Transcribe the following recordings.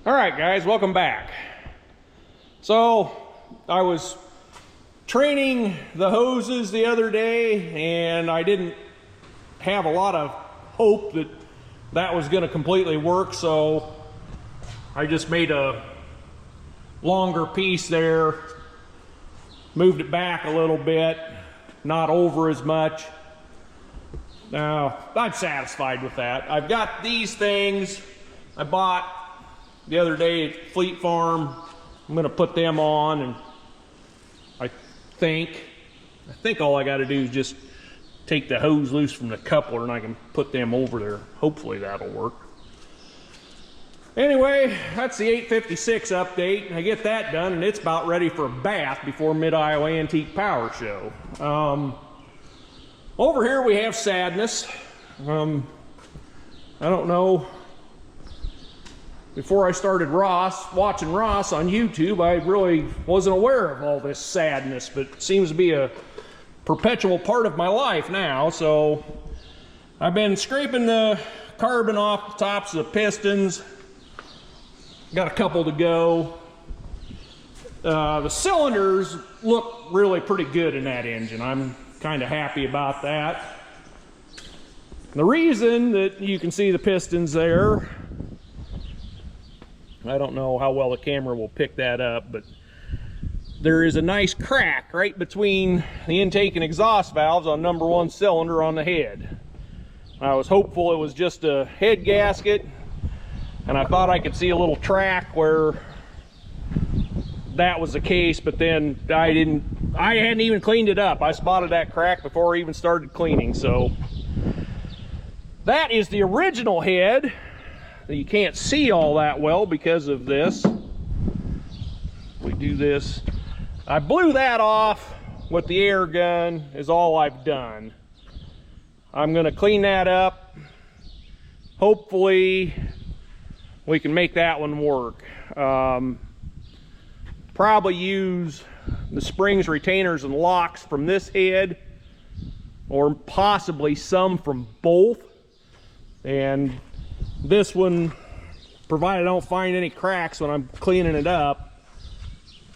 All right, guys, welcome back. So I was training the hoses the other day, and I didn't have a lot of hope that that was going to completely work, so I just made a longer piece there, moved it back a little bit, not over as much. Now, I'm satisfied with that. I've got these things I bought the other day at Fleet Farm. I'm going to put them on, and I think all I got to do is just take the hose loose from the coupler and I can put them over there. Hopefully that'll work. Anyway, that's the 856 update. I get that done and it's about ready for a bath before Mid-Iowa Antique Power Show. Over here we have Sadness. I don't know. Before I started watching Ross on YouTube, I really wasn't aware of all this sadness, but it seems to be a perpetual part of my life now. So I've been scraping the carbon off the tops of the pistons. Got a couple to go. The cylinders look really pretty good in that engine. I'm kind of happy about that. The reason that you can see the pistons there, I don't know how well the camera will pick that up, but there is a nice crack right between the intake and exhaust valves on number 1 cylinder on the head. I was hopeful it was just a head gasket, and I thought I could see a little track where that was the case, but then I hadn't even cleaned it up. I spotted that crack before I even started cleaning. So that is the original head. You can't see all that well because of this. We do this. I blew that off with the air gun is all I've done. I'm gonna clean that up. Hopefully we can make that one work. Probably use the springs, retainers, and locks from this head, or possibly some from both. And this one, provided I don't find any cracks when I'm cleaning it up,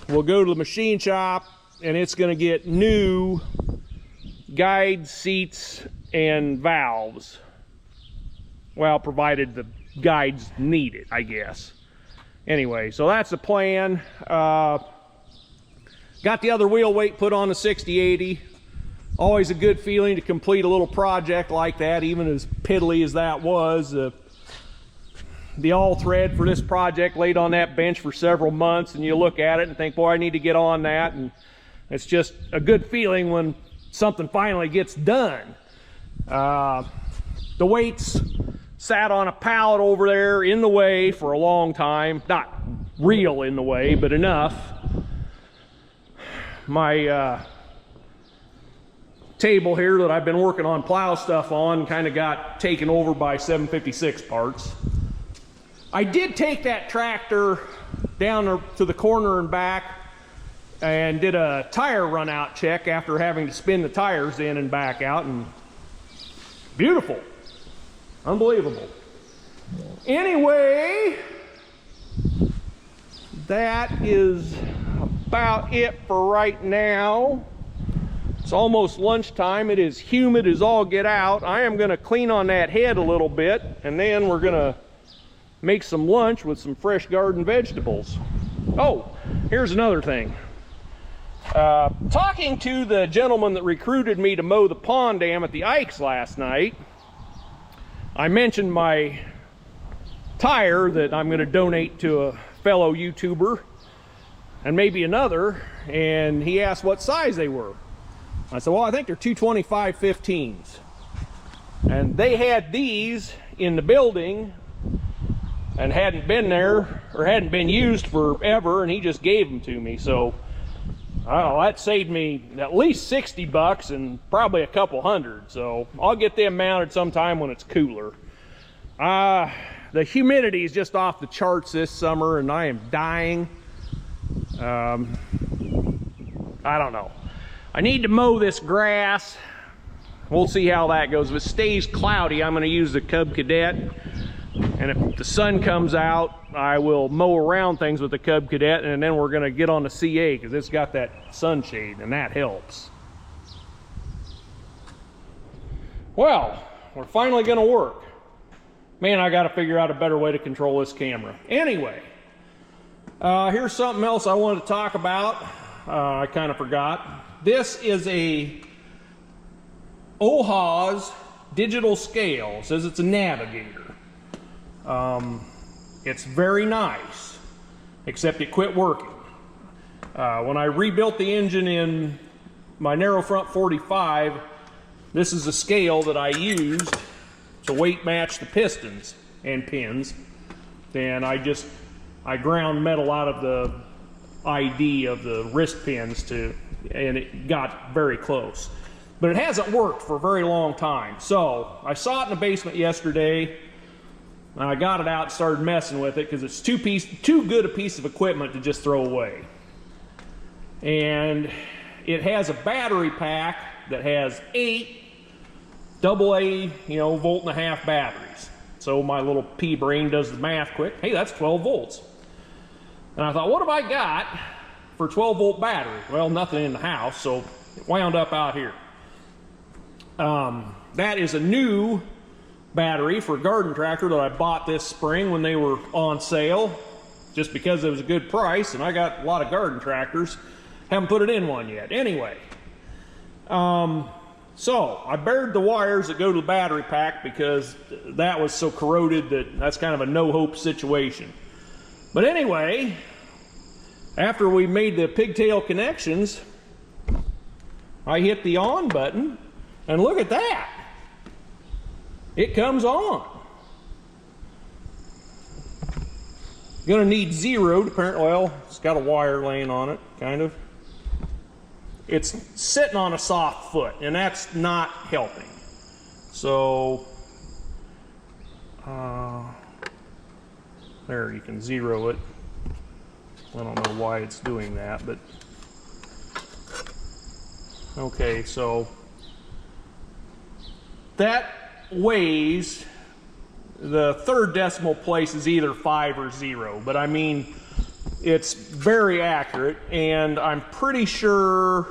we'll go to the machine shop and it's going to get new guides, seats, and valves. Well, provided the guides need it, I guess. Anyway, so that's the plan. Got the other wheel weight put on the 6080. Always a good feeling to complete a little project like that, even as piddly as that was. The all thread for this project laid on that bench for several months, and you look at it and think, boy, I need to get on that. And it's just a good feeling when something finally gets done. The weights sat on a pallet over there in the way for a long time. Not real in the way, but enough. My table here that I've been working on plow stuff on kind of got taken over by 756 parts. I did take that tractor down to the corner and back and did a tire run out check after having to spin the tires in and back out, and beautiful. Unbelievable. Anyway, that is about it for right now. It's almost lunchtime. It is humid as all get out. I am going to clean on that head a little bit, and then we're going to make some lunch with some fresh garden vegetables. Oh, here's another thing. Talking to the gentleman that recruited me to mow the pond dam at the Ikes last night, I mentioned my tire that I'm going to donate to a fellow YouTuber and maybe another, and he asked what size they were. I said, well, I think they're 225/15s. And they had these in the building and hadn't been there or hadn't been used forever, and he just gave them to me. So I don't know, that saved me at least 60 bucks and probably a couple hundred. So I'll get them mounted sometime when it's cooler. The humidity is just off the charts this summer, and I am dying. I don't know. I need to mow this grass. We'll see how that goes. If it stays cloudy, I'm going to use the Cub Cadet. And if the sun comes out, I will mow around things with the Cub Cadet, and then we're gonna get on the CA because it's got that sunshade and that helps. Well, we're finally gonna work. Man, I gotta figure out a better way to control this camera. Anyway, here's something else I wanted to talk about. I kind of forgot. This is a OHA's digital scale. It says it's a Navigator. It's very nice, except it quit working. When I rebuilt the engine in my narrow front 45, this is a scale that I used to weight match the pistons and pins. And I ground metal out of the ID of the wrist pins and it got very close. But it hasn't worked for a very long time. So I saw it in the basement yesterday, and I got it out and started messing with it because it's too good a piece of equipment to just throw away. And it has a battery pack that has 8 AA, volt-and-a-half batteries. So my little pea brain does the math quick. Hey, that's 12 volts. And I thought, what have I got for 12-volt battery? Well, nothing in the house, so it wound up out here. That is a new battery for a garden tractor that I bought this spring when they were on sale, just because it was a good price, and I got a lot of garden tractors. Haven't put it in one yet. Anyway, so I bared the wires that go to the battery pack because that was so corroded that's kind of a no-hope situation. But anyway, after we made the pigtail connections, I hit the on button, and look at that. It comes on. Gonna need zeroed, apparently. Well, it's got a wire laying on it, kind of. It's sitting on a soft foot, and that's not helping. So, there, you can zero it. I don't know why it's doing that, but okay, so that weighs, the third decimal place is either 5 or 0, but I mean, it's very accurate, and I'm pretty sure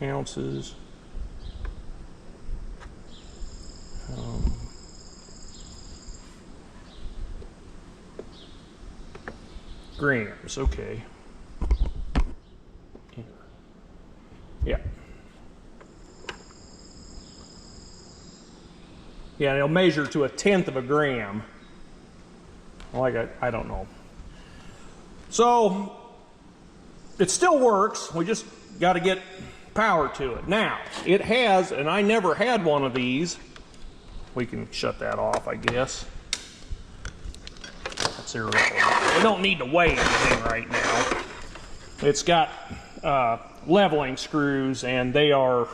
ounces, grams, okay. Yeah. Yeah, it'll measure to 1/10 of a gram. Like, I don't know. So, it still works. We just got to get power to it. Now, it has, and I never had one of these. We can shut that off, I guess. That's irrelevant. We don't need to weigh anything right now. It's got leveling screws, and they are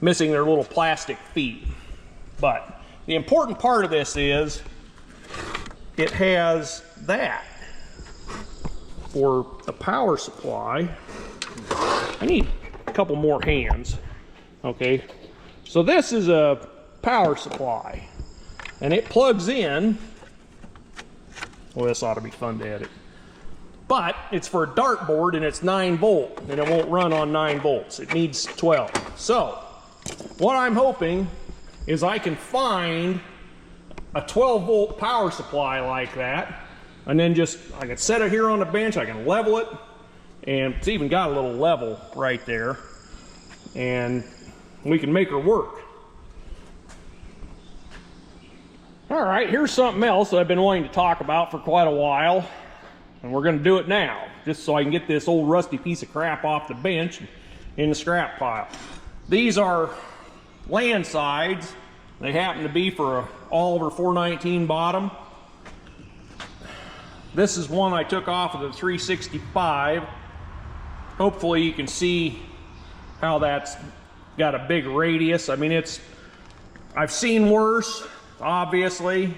missing their little plastic feet. But the important part of this is it has that for a power supply. I need a couple more hands. Okay, so this is a power supply, and it plugs in. Well, this ought to be fun to edit. But it's for a dartboard, and it's 9 volt, and it won't run on 9 volts. It needs 12. So what I'm hoping is I can find a 12 volt power supply like that, and then I can set it here on the bench, I can level it, and it's even got a little level right there, and we can make her work. All right, here's something else that I've been wanting to talk about for quite a while, and we're going to do it now, just so I can get this old rusty piece of crap off the bench in the scrap pile. These are land sides. They happen to be for a Oliver 419 bottom. This is one I took off of the 365. Hopefully you can see how that's got a big radius. I mean, I've seen worse, obviously,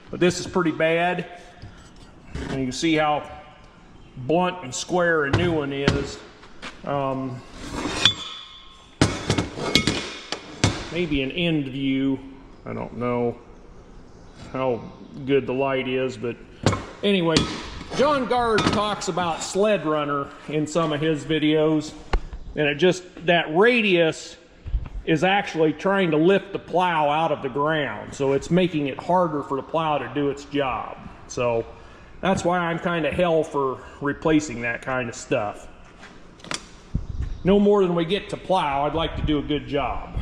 but this is pretty bad. And you can see how blunt and square a new one is. maybe an end view. I don't know how good the light is, but anyway, John Gard talks about sled runner in some of his videos, and that radius is actually trying to lift the plow out of the ground, so it's making it harder for the plow to do its job. So that's why I'm kind of hell for replacing that kind of stuff. No more than we get to plow, I'd like to do a good job.